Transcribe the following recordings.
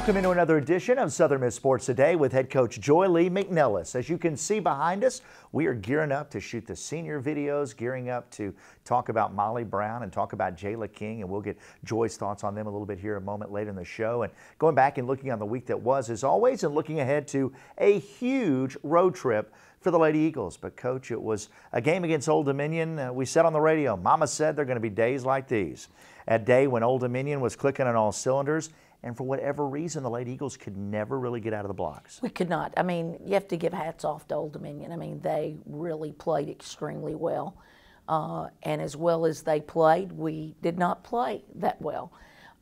Welcome into another edition of Southern Miss Sports Today with head coach Joy Lee McNelis. As you can see behind us, we are gearing up to shoot the senior videos, gearing up to talk about Molly Brown and talk about Jayla King, and we'll get Joy's thoughts on them a little bit here a moment later in the show. And going back and looking on the week that was, as always, and looking ahead to a huge road trip for the Lady Eagles. But, Coach, it was a game against Old Dominion. We said on the radio, Mama said there are going to be days like these. A day when Old Dominion was clicking on all cylinders, and for whatever reason, the Lady Eagles could never really get out of the blocks. We could not. I mean, you have to give hats off to Old Dominion. I mean, they really played extremely well. And as well as they played, we did not play that well.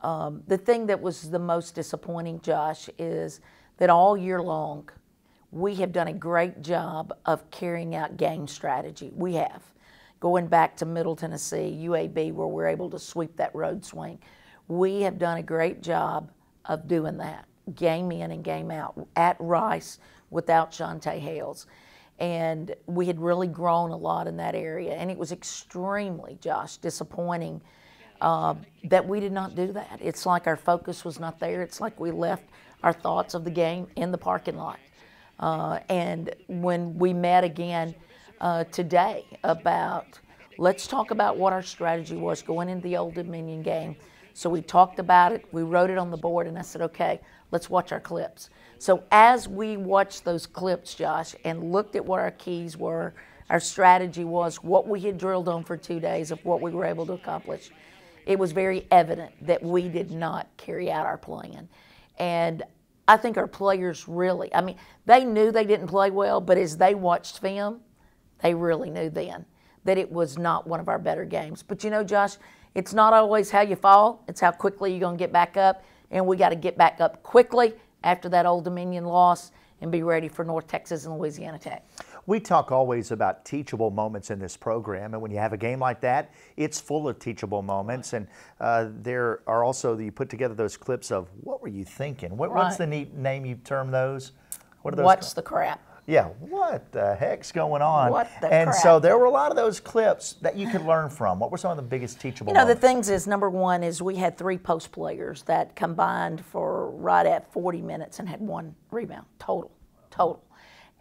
The thing that was the most disappointing, Josh, is that all year long, we have done a great job of carrying out game strategy. We have. Going back to Middle Tennessee, UAB, where we're able to sweep that road swing. We have done a great job of doing that, game in and game out, at Rice without Shantae Hales. And we had really grown a lot in that area. And it was extremely, Josh, disappointing that we did not do that. It's like our focus was not there. It's like we left our thoughts of the game in the parking lot. And when we met again today about, let's talk about what our strategy was going into the Old Dominion game. So we talked about it, we wrote it on the board, and I said, okay, let's watch our clips. So as we watched those clips, Josh, and looked at what our keys were, our strategy was, what we had drilled on for 2 days of what we were able to accomplish, it was very evident that we did not carry out our plan. And I think our players really, I mean, they knew they didn't play well, but as they watched film, they really knew then that it was not one of our better games. But you know, Josh, it's not always how you fall, it's how quickly you're going to get back up, and we got to get back up quickly after that Old Dominion loss and be ready for North Texas and Louisiana Tech. We talk always about teachable moments in this program, and when you have a game like that, it's full of teachable moments. And there are also, you put together those clips of what were you thinking? What's the neat name you term those? What are those? What's the crap? Yeah, what the heck's going on? What the and crap? So there were a lot of those clips that you could learn from. What were some of the biggest teachable moments? The things is, number one is we had 3 post players that combined for right at 40 minutes and had 1 rebound total.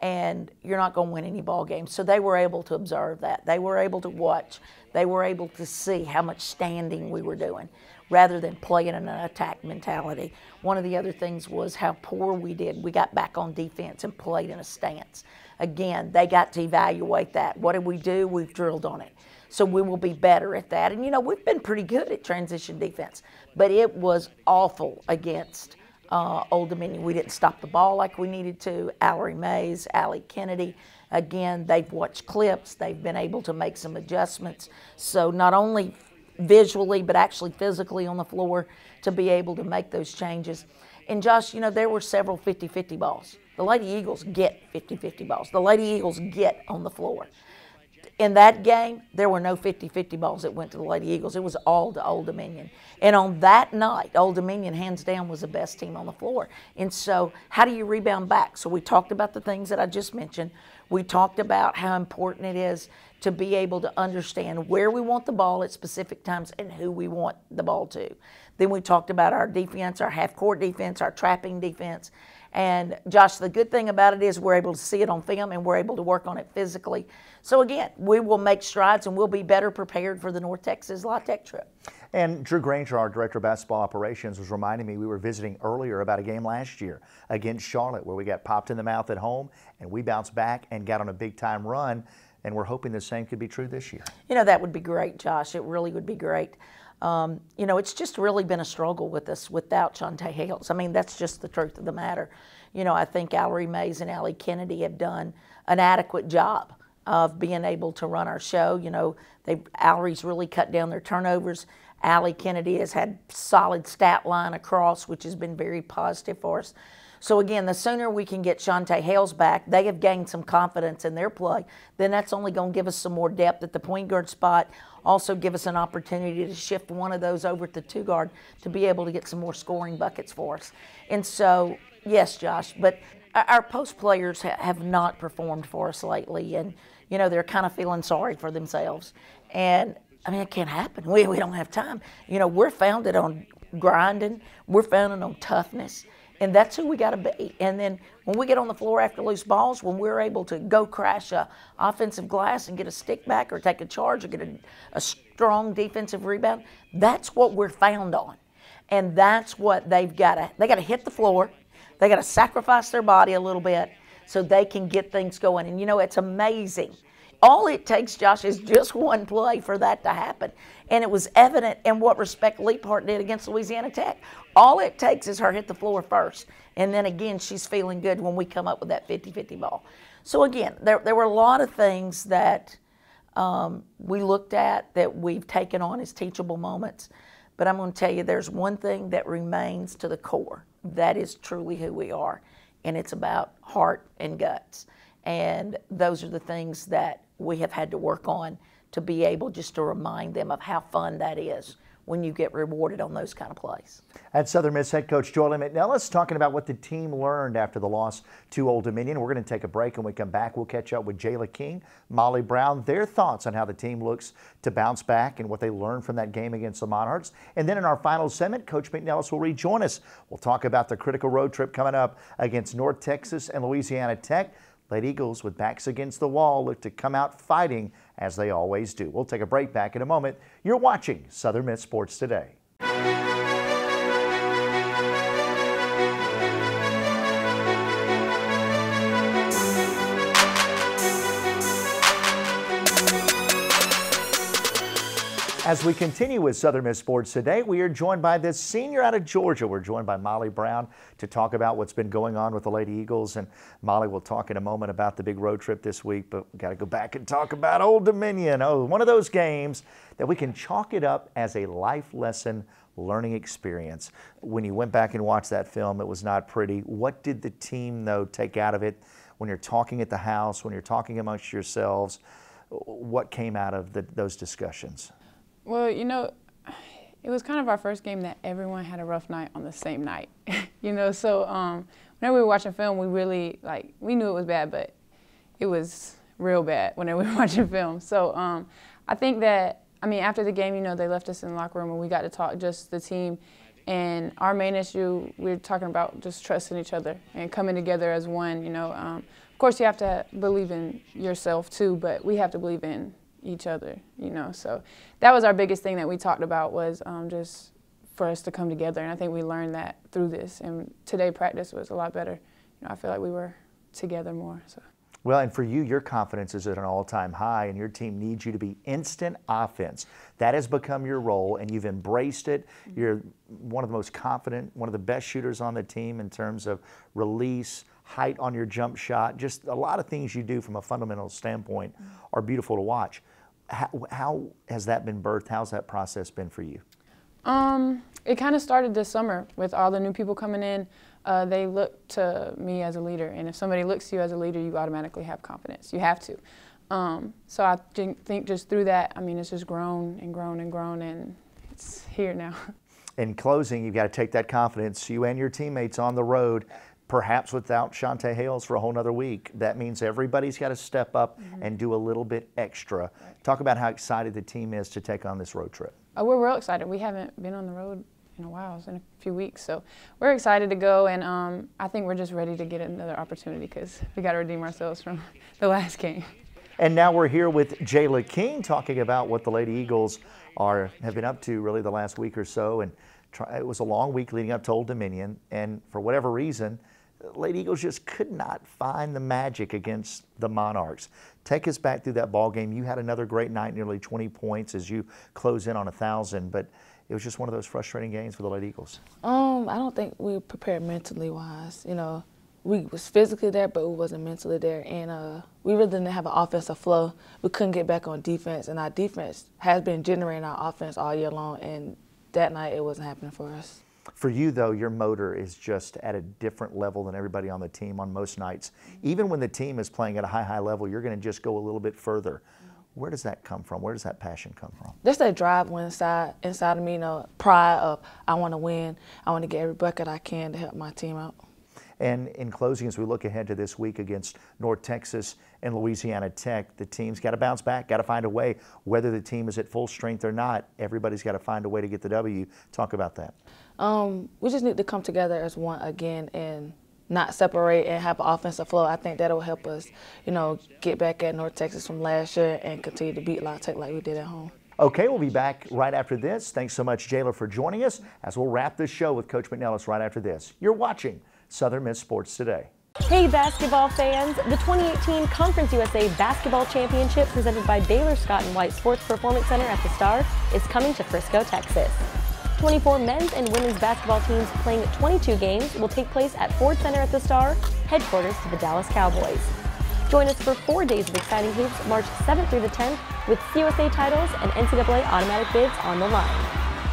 And you're not going to win any ball games. So they were able to observe that. They were able to watch. They were able to see how much standing we were doing rather than playing in an attack mentality. One of the other things was how poor we did. We got back on defense and played in a stance. Again, they got to evaluate that. What did we do? We've drilled on it. So we will be better at that. And, we've been pretty good at transition defense. But it was awful against Old Dominion. We didn't stop the ball like we needed to. Allery Mays, Allie Kennedy, again, they've watched clips. They've been able to make some adjustments. So not only visually, but actually physically on the floor to be able to make those changes. And Josh, there were several 50-50 balls. The Lady Eagles get 50-50 balls. The Lady Eagles get on the floor. In that game, there were no 50-50 balls that went to the Lady Eagles. It was all to Old Dominion. And on that night, Old Dominion, hands down, was the best team on the floor. And so how do you rebound back? So we talked about the things that I just mentioned. We talked about how important it is to be able to understand where we want the ball at specific times and who we want the ball to. Then we talked about our defense, our half-court defense, our trapping defense. And, Josh, the good thing about it is we're able to see it on film and we're able to work on it physically. So, again, we will make strides and we'll be better prepared for the North Texas La Tech trip. And Drew Granger, our Director of Basketball Operations, was reminding me we were visiting earlier about a game last year against Charlotte where we got popped in the mouth at home and we bounced back and got on a big-time run. And we're hoping the same could be true this year. That would be great, Josh. It really would be great. It's just really been a struggle with us without Shantae Hales. I mean, that's just the truth of the matter. I think Allery Mays and Allie Kennedy have done an adequate job of being able to run our show. Allery's really cut down their turnovers. Allie Kennedy has had solid stat line across, which has been very positive for us. So again, the sooner we can get Shantae Hales back, they have gained some confidence in their play, then that's only going to give us some more depth at the point guard spot, also give us an opportunity to shift one of those over to 2 guard to be able to get some more scoring buckets for us. And so, yes, Josh, but our post players have not performed for us lately, and, they're kind of feeling sorry for themselves. And, it can't happen. We don't have time. We're founded on grinding. We're founded on toughness. And that's who we got to be. And then when we get on the floor after loose balls, when we're able to go crash a offensive glass and get a stick back or take a charge or get a strong defensive rebound, that's what we're found on. And that's what they got to hit the floor. They got to sacrifice their body a little bit so they can get things going. And, you know, it's amazing. All it takes, Josh, is just one play for that to happen. And it was evident in what respect Leaphart did against Louisiana Tech. All it takes is her hit the floor first. And then, again, she's feeling good when we come up with that 50-50 ball. So, again, there were a lot of things that we looked at that we've taken on as teachable moments. But I'm going to tell you, there's one thing that remains to the core. That is truly who we are. And it's about heart and guts. And those are the things that we have had to work on to be able just to remind them of how fun that is when you get rewarded on those kind of plays. At Southern Miss head coach Joy Lee McNelis talking about what the team learned after the loss to Old Dominion. We're going to take a break, and when we come back, we'll catch up with Jayla King, Molly Brown, their thoughts on how the team looks to bounce back and what they learned from that game against the Monarchs. And then in our final segment, Coach McNelis will rejoin us. We'll talk about the critical road trip coming up against North Texas and Louisiana Tech. Lady Eagles, with backs against the wall, look to come out fighting as they always do. We'll take a break. Back in a moment. You're watching Southern Miss Sports Today. As we continue with Southern Miss Sports Today, we are joined by this senior out of Georgia. We're joined by Molly Brown to talk about what's been going on with the Lady Eagles. And Molly will talk in a moment about the big road trip this week, but we've got to go back and talk about Old Dominion. Oh, one of those games that we can chalk it up as a life lesson learning experience. When you went back and watched that film, it was not pretty. What did the team, though, take out of it when you're talking at the house, when you're talking amongst yourselves? What came out of those discussions? Well, you know, it was kind of our first game that everyone had a rough night on the same night. You know, so whenever we were watching film, we really, we knew it was bad, but it was real bad whenever we were watching film. So I think that, after the game, you know, they left us in the locker room and we got to talk, just the team. And our main issue, we were talking about just trusting each other and coming together as one, you know. Of course, you have to believe in yourself too, but we have to believe in each other, you know. So that was our biggest thing that we talked about, was just for us to come together. And I think we learned that through this. And today practice was a lot better. You know, I feel like we were together more. So. Well, and for you, your confidence is at an all-time high, and your team needs you to be instant offense. That has become your role, and you've embraced it. You're one of the most confident, one of the best shooters on the team in terms of release, height on your jump shot. Just a lot of things you do from a fundamental standpoint are beautiful to watch. How has that been birthed? How's that process been for you? It kind of started this summer with all the new people coming in. They look to me as a leader, and if somebody looks to you as a leader, you automatically have confidence. You have to. So I think just through that, it's just grown and grown and grown, and it's here now. In closing, you've got to take that confidence, you and your teammates, on the road, perhaps without Shantae Hales for a whole nother week. That means everybody's got to step up and do a little bit extra. Right. Talk about how excited the team is to take on this road trip. We're real excited. We haven't been on the road in a while. It's in a few weeks. So we're excited to go, and I think we're just ready to get another opportunity because we got to redeem ourselves from the last game. And now we're here with Jayla King talking about what the Lady Eagles have been up to really the last week or so. And it was a long week leading up to Old Dominion, and for whatever reason, Lady Eagles just could not find the magic against the Monarchs. Take us back through that ball game. You had another great night, nearly 20 points as you close in on 1,000, but it was just one of those frustrating games for the Lady Eagles. I don't think we were prepared mentally wise. You know, we was physically there, but we wasn't mentally there, and we really didn't have an offensive flow. We couldn't get back on defense, and our defense has been generating our offense all year long, and that night it wasn't happening for us. For you, though, your motor is just at a different level than everybody on the team on most nights. Even when the team is playing at a high level, you're going to just go a little bit further. Where does that come from? Where does that passion come from? Just that drive inside of me, you know, pride of I want to win. I want to get every bucket I can to help my team out. And in closing, as we look ahead to this week against North Texas and Louisiana Tech, the team's got to bounce back, got to find a way. Whether the team is at full strength or not, everybody's got to find a way to get the W. Talk about that. We just need to come together as one again and not separate and have an offensive flow. I think that'll help us, get back at North Texas from last year and continue to beat La Tech like we did at home. Okay, we'll be back right after this. Thanks so much, Jayla, for joining us as we'll wrap this show with Coach McNelis right after this. You're watching Southern Miss Sports Today. Hey basketball fans, the 2018 Conference USA Basketball Championship presented by Baylor Scott & White Sports Performance Center at the Star is coming to Frisco, Texas. 24 men's and women's basketball teams playing 22 games will take place at Ford Center at the Star, headquarters to the Dallas Cowboys. Join us for 4 days of exciting hoops March 7th through the 10th with CUSA titles and NCAA automatic bids on the line.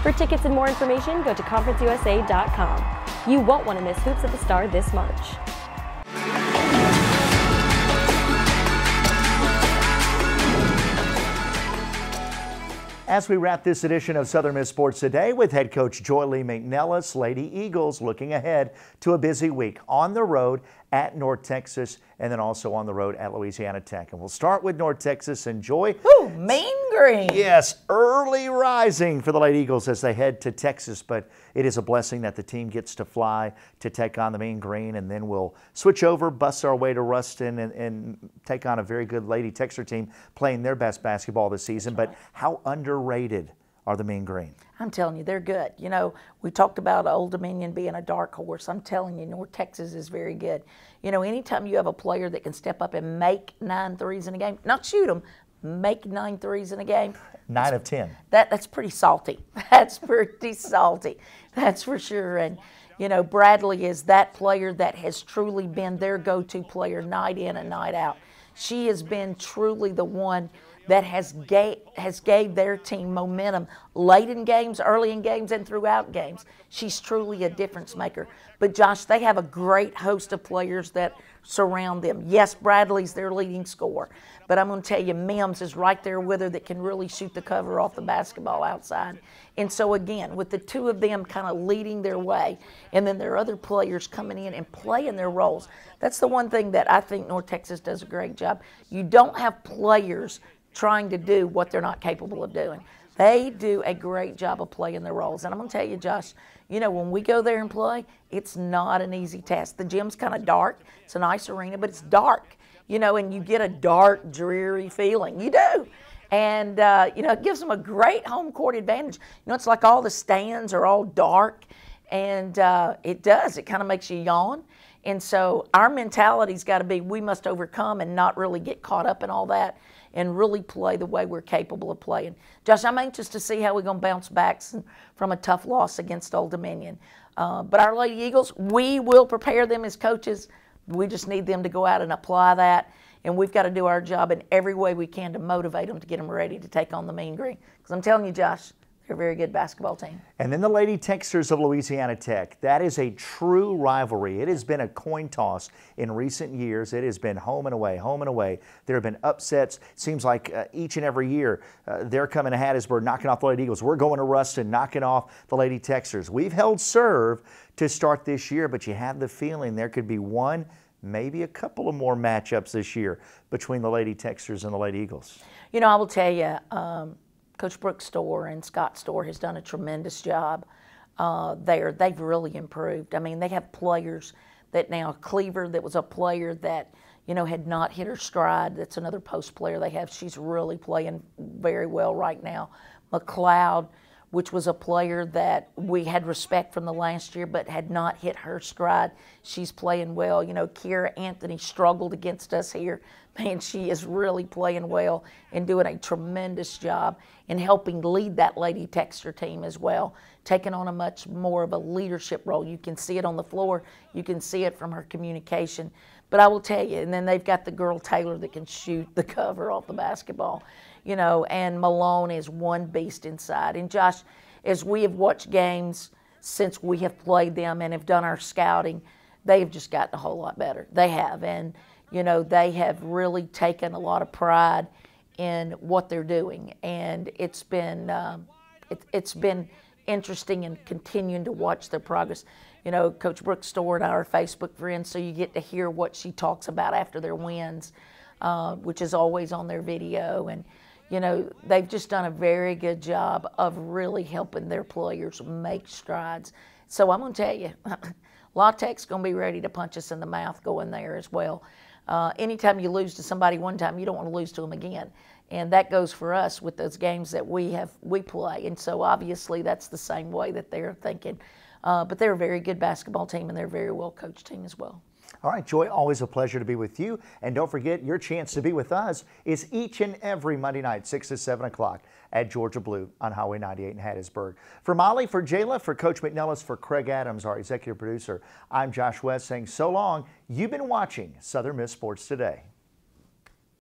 For tickets and more information, go to conferenceusa.com. You won't want to miss Hoops at the Star this March. As we wrap this edition of Southern Miss Sports Today with head coach Joy Lee McNelis, Lady Eagles looking ahead to a busy week on the road at North Texas and then also on the road at Louisiana Tech. And we'll start with North Texas and Joy. Ooh, Mean Green. Yes, early rising for the Lady Eagles as they head to Texas, but it is a blessing that the team gets to fly to take on the Mean Green, and then we'll switch over, bus our way to Ruston and take on a very good Lady Texter team playing their best basketball this season. But how underrated are the Mean Green? I'm telling you, they're good. We talked about Old Dominion being a dark horse. I'm telling you, North Texas is very good. Anytime you have a player that can step up and make 9 threes in a game, not shoot them, make 9 threes in a game. 9 of 10. That's pretty salty. That's pretty salty. That's for sure. And, Bradley is that player that has truly been their go-to player night in and night out. She has been truly the one that has gave their team momentum late in games, early in games, and throughout games. She's truly a difference maker. But, Josh, they have a great host of players that surround them. Yes, Bradley's their leading scorer, but I'm going to tell you, Mims is right there with her that can really shoot the cover off the basketball outside. And so, again, with the two of them kind of leading their way, and then there are other players coming in and playing their roles, that's the one thing that I think North Texas does a great job. You don't have players trying to do what they're not capable of doing. They do a great job of playing their roles. And I'm going to tell you, Josh, when we go there and play, it's not an easy task. The gym's kind of dark. It's a nice arena, but it's dark, and you get a dark, dreary feeling. You do. And, it gives them a great home court advantage. It's like all the stands are all dark, and it does. It kind of makes you yawn. And so our mentality's got to be we must overcome and not really get caught up in all that and really play the way we're capable of playing. Josh, I'm anxious to see how we're going to bounce back from a tough loss against Old Dominion. But our Lady Eagles, we will prepare them as coaches. We just need them to go out and apply that. And we've got to do our job in every way we can to motivate them to get them ready to take on the Mean Green. Because I'm telling you, Josh, they're a very good basketball team. And then the Lady Texters of Louisiana Tech. That is a true rivalry. It has been a coin toss in recent years. It has been home and away, home and away. There have been upsets. Seems like each and every year they're coming to Hattiesburg, knocking off the Lady Eagles. We're going to Ruston, knocking off the Lady Texters. We've held serve to start this year, but you have the feeling there could be one, maybe a couple of more matchups this year between the Lady Texters and the Lady Eagles. I will tell you, Coach Brooks Storr and Scott Storr has done a tremendous job there. They've really improved. I mean, they have players that now, Cleaver, that was a player that, had not hit her stride. That's another post player they have. She's really playing very well right now. McLeod, which was a player that we had respect from the last year but had not hit her stride. She's playing well. Kira Anthony struggled against us here. Man, she is really playing well and doing a tremendous job in helping lead that Lady Texter team as well, taking on a much more of a leadership role. You can see it on the floor. You can see it from her communication. But I will tell you, and then they've got the girl Taylor that can shoot the cover off the basketball, and Malone is one beast inside. And Josh, as we have watched games since we have played them and have done our scouting, they have just gotten a whole lot better. They have. And, they have really taken a lot of pride in what they're doing. And it's been interesting and continuing to watch their progress. You know, Coach Brooke Store and I are Facebook friends, so you get to hear what she talks about after their wins, which is always on their video. And, you know, they've just done a very good job of really helping their players make strides. So I'm going to tell you, La Tech's going to be ready to punch us in the mouth going there as well. Anytime you lose to somebody one time, you don't want to lose to them again. And that goes for us with those games that we play. And so obviously that's the same way that they're thinking. But they're a very good basketball team, and they're a very well-coached team as well. All right, Joy, always a pleasure to be with you. And don't forget, your chance to be with us is each and every Monday night, 6 to 7 o'clock at Georgia Blue on Highway 98 in Hattiesburg. For Molly, for Jayla, for Coach McNelis, for Craig Adams, our executive producer, I'm Josh West saying so long. You've been watching Southern Miss Sports Today.